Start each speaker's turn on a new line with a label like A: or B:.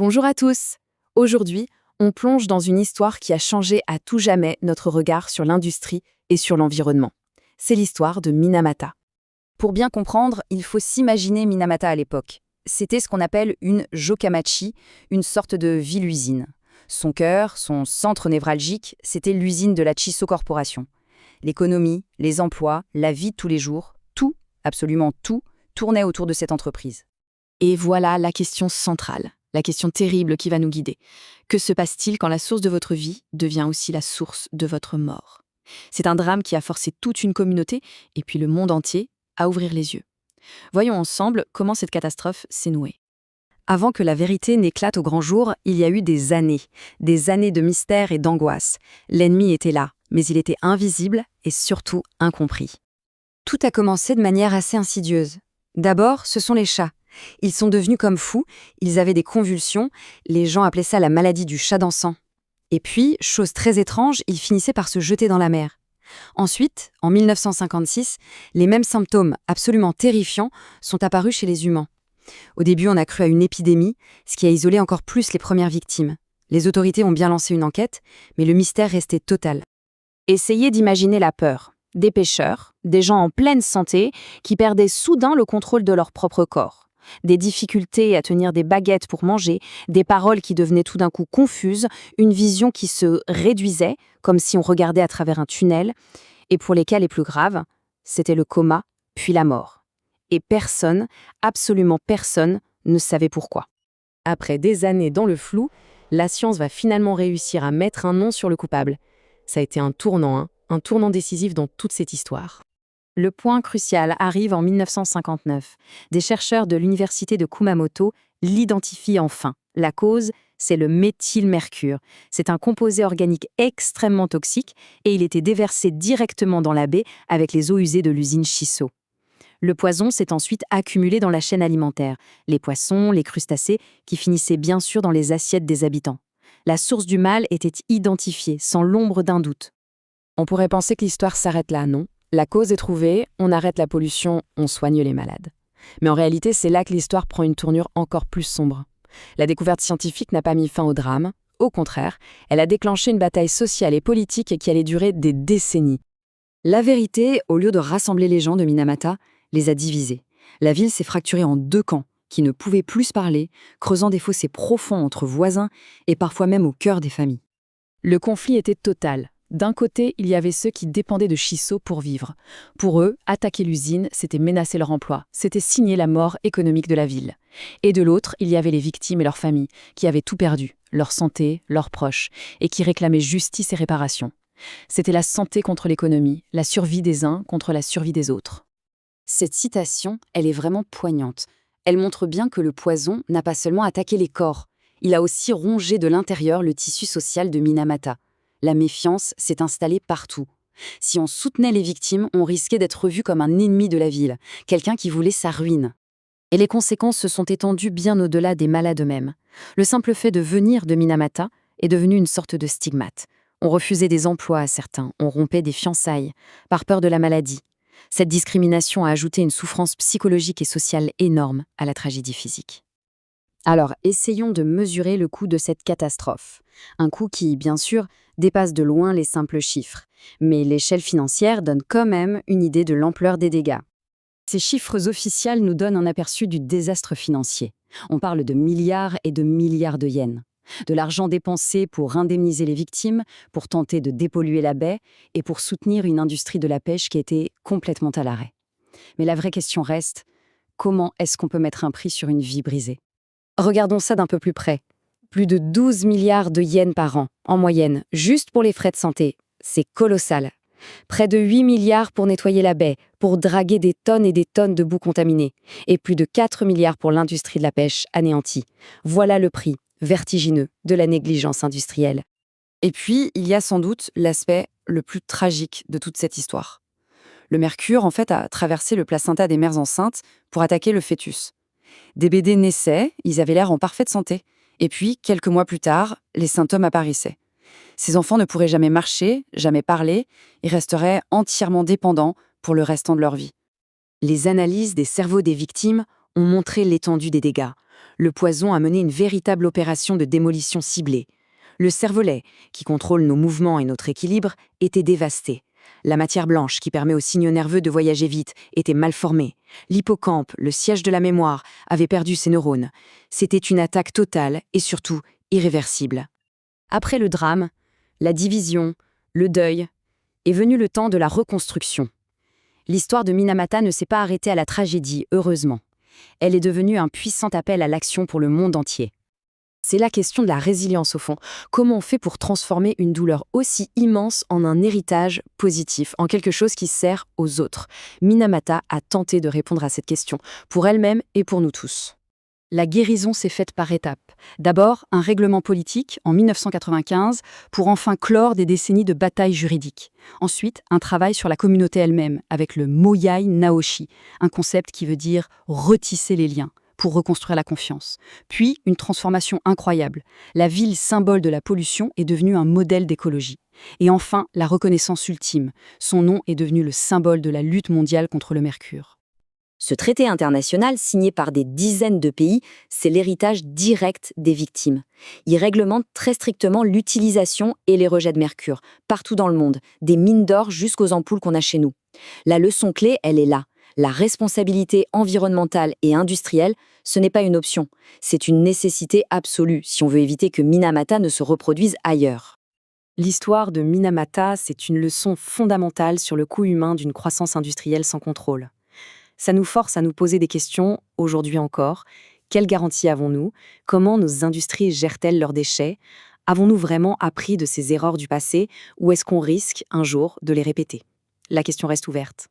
A: Bonjour à tous. Aujourd'hui, on plonge dans une histoire qui a changé à tout jamais notre regard sur l'industrie et sur l'environnement. C'est l'histoire de Minamata. Pour bien comprendre, il faut s'imaginer Minamata à l'époque. C'était ce qu'on appelle une jokamachi, une sorte de ville-usine. Son cœur, son centre névralgique, c'était l'usine de la Chisso Corporation. L'économie, les emplois, la vie de tous les jours, tout, absolument tout, tournait autour de cette entreprise. Et voilà la question centrale, la question terrible qui va nous guider. Que se passe-t-il quand la source de votre vie devient aussi la source de votre mort? C'est un drame qui a forcé toute une communauté, et puis le monde entier, à ouvrir les yeux. Voyons ensemble comment cette catastrophe s'est nouée. Avant que la vérité n'éclate au grand jour, il y a eu des années de mystère et d'angoisse. L'ennemi était là, mais il était invisible et surtout incompris. Tout a commencé de manière assez insidieuse. D'abord, ce sont les chats. Ils sont devenus comme fous, ils avaient des convulsions, les gens appelaient ça la maladie du chat dansant. Et puis, chose très étrange, ils finissaient par se jeter dans la mer. Ensuite, en 1956, les mêmes symptômes absolument terrifiants sont apparus chez les humains. Au début, on a cru à une épidémie, ce qui a isolé encore plus les premières victimes. Les autorités ont bien lancé une enquête, mais le mystère restait total. Essayez d'imaginer la peur. Des pêcheurs, des gens en pleine santé, qui perdaient soudain le contrôle de leur propre corps. Des difficultés à tenir des baguettes pour manger, des paroles qui devenaient tout d'un coup confuses, une vision qui se réduisait, comme si on regardait à travers un tunnel, et pour les cas les plus graves, c'était le coma, puis la mort. Et personne, absolument personne, ne savait pourquoi. Après des années dans le flou, la science va finalement réussir à mettre un nom sur le coupable. Ça a été un tournant décisif dans toute cette histoire. Le point crucial arrive en 1959. Des chercheurs de l'université de Kumamoto l'identifient enfin. La cause, c'est le méthylmercure. C'est un composé organique extrêmement toxique et il était déversé directement dans la baie avec les eaux usées de l'usine Chisso. Le poison s'est ensuite accumulé dans la chaîne alimentaire, les poissons, les crustacés, qui finissaient bien sûr dans les assiettes des habitants. La source du mal était identifiée, sans l'ombre d'un doute. On pourrait penser que l'histoire s'arrête là, non? La cause est trouvée, on arrête la pollution, on soigne les malades. Mais en réalité, c'est là que l'histoire prend une tournure encore plus sombre. La découverte scientifique n'a pas mis fin au drame. Au contraire, elle a déclenché une bataille sociale et politique qui allait durer des décennies. La vérité, au lieu de rassembler les gens de Minamata, les a divisés. La ville s'est fracturée en deux camps, qui ne pouvaient plus se parler, creusant des fossés profonds entre voisins et parfois même au cœur des familles. Le conflit était total. D'un côté, il y avait ceux qui dépendaient de Chisso pour vivre. Pour eux, attaquer l'usine, c'était menacer leur emploi, c'était signer la mort économique de la ville. Et de l'autre, il y avait les victimes et leurs familles, qui avaient tout perdu, leur santé, leurs proches, et qui réclamaient justice et réparation. C'était la santé contre l'économie, la survie des uns contre la survie des autres. Cette citation, elle est vraiment poignante. Elle montre bien que le poison n'a pas seulement attaqué les corps, il a aussi rongé de l'intérieur le tissu social de Minamata. La méfiance s'est installée partout. Si on soutenait les victimes, on risquait d'être vu comme un ennemi de la ville, quelqu'un qui voulait sa ruine. Et les conséquences se sont étendues bien au-delà des malades eux-mêmes. Le simple fait de venir de Minamata est devenu une sorte de stigmate. On refusait des emplois à certains, on rompait des fiançailles, par peur de la maladie. Cette discrimination a ajouté une souffrance psychologique et sociale énorme à la tragédie physique. Alors, essayons de mesurer le coût de cette catastrophe. Un coût qui, bien sûr, dépasse de loin les simples chiffres. Mais l'échelle financière donne quand même une idée de l'ampleur des dégâts. Ces chiffres officiels nous donnent un aperçu du désastre financier. On parle de milliards et de milliards de yens. De l'argent dépensé pour indemniser les victimes, pour tenter de dépolluer la baie et pour soutenir une industrie de la pêche qui était complètement à l'arrêt. Mais la vraie question reste, comment est-ce qu'on peut mettre un prix sur une vie brisée ? Regardons ça d'un peu plus près. Plus de 12 milliards de yens par an, en moyenne, juste pour les frais de santé. C'est colossal. Près de 8 milliards pour nettoyer la baie, pour draguer des tonnes et des tonnes de boue contaminée. Et plus de 4 milliards pour l'industrie de la pêche anéantie. Voilà le prix vertigineux de la négligence industrielle. Et puis, il y a sans doute l'aspect le plus tragique de toute cette histoire. Le mercure, en fait, a traversé le placenta des mères enceintes pour attaquer le fœtus. Des bébés naissaient, ils avaient l'air en parfaite santé. Et puis, quelques mois plus tard, les symptômes apparaissaient. Ces enfants ne pourraient jamais marcher, jamais parler, et resteraient entièrement dépendants pour le restant de leur vie. Les analyses des cerveaux des victimes ont montré l'étendue des dégâts. Le poison a mené une véritable opération de démolition ciblée. Le cervelet, qui contrôle nos mouvements et notre équilibre, était dévasté. La matière blanche, qui permet aux signaux nerveux de voyager vite, était mal formée. L'hippocampe, le siège de la mémoire, avait perdu ses neurones. C'était une attaque totale et surtout irréversible. Après le drame, la division, le deuil, est venu le temps de la reconstruction. L'histoire de Minamata ne s'est pas arrêtée à la tragédie, heureusement. Elle est devenue un puissant appel à l'action pour le monde entier. C'est la question de la résilience au fond. Comment on fait pour transformer une douleur aussi immense en un héritage positif, en quelque chose qui sert aux autres? Minamata a tenté de répondre à cette question, pour elle-même et pour nous tous. La guérison s'est faite par étapes. D'abord, un règlement politique, en 1995, pour enfin clore des décennies de batailles juridiques. Ensuite, un travail sur la communauté elle-même, avec le Moyai Naoshi, un concept qui veut dire « retisser les liens », pour reconstruire la confiance. Puis, une transformation incroyable. La ville symbole de la pollution est devenue un modèle d'écologie. Et enfin, la reconnaissance ultime. Son nom est devenu le symbole de la lutte mondiale contre le mercure.
B: Ce traité international, signé par des dizaines de pays, c'est l'héritage direct des victimes. Il réglemente très strictement l'utilisation et les rejets de mercure, partout dans le monde, des mines d'or jusqu'aux ampoules qu'on a chez nous. La leçon clé, elle est là. La responsabilité environnementale et industrielle, ce n'est pas une option. C'est une nécessité absolue si on veut éviter que Minamata ne se reproduise ailleurs.
A: L'histoire de Minamata, c'est une leçon fondamentale sur le coût humain d'une croissance industrielle sans contrôle. Ça nous force à nous poser des questions, aujourd'hui encore. Quelles garanties avons-nous? Comment nos industries gèrent-elles leurs déchets? Avons-nous vraiment appris de ces erreurs du passé ou est-ce qu'on risque, un jour, de les répéter? La question reste ouverte.